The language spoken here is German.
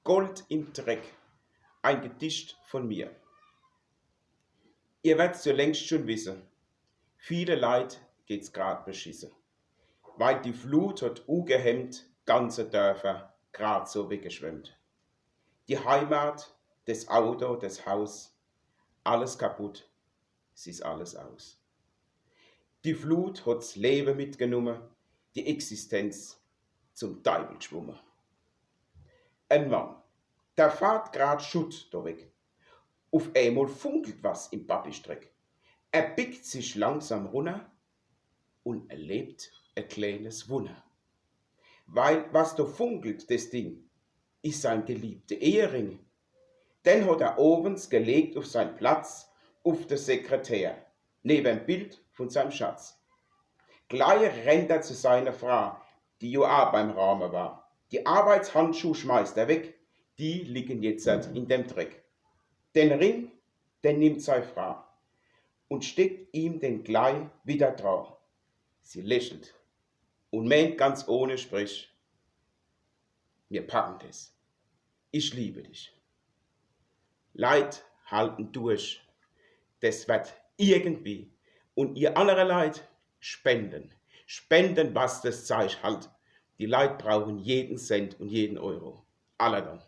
Gold im Dreck, ein Gedicht von mir. Ihr werdet's ja längst schon wissen, viele Leid geht's grad beschissen, weil die Flut hat ungehemmt ganze Dörfer grad so weggeschwemmt. Die Heimat, das Auto, das Haus, alles kaputt, es ist alles aus. Die Flut hat's Leben mitgenommen, die Existenz zum Teufel geschwommen. Ein Mann, der fährt grad Schutt da weg. Auf einmal funkelt was im Pappistreck. Er bickt sich langsam runter und erlebt ein kleines Wunder. Weil was da funkelt, das Ding, ist sein geliebter Ehering. Den hat er abends gelegt auf seinen Platz, auf der Sekretär, neben dem Bild von seinem Schatz. Gleich rennt er zu seiner Frau, die ja auch beim Rahmen war. Die Arbeitshandschuhe schmeißt er weg, die liegen jetzt in dem Dreck. Den Ring, den nimmt seine Frau und steckt ihm den gleich wieder drauf. Sie lächelt und meint ganz ohne Sprech: Wir packen das. Ich liebe dich. Leid halten durch. Das wird irgendwie. Und ihr andere Leid spenden. Spenden, was das Zeug halt. Die Leid brauchen jeden Cent und jeden Euro. Aller dann.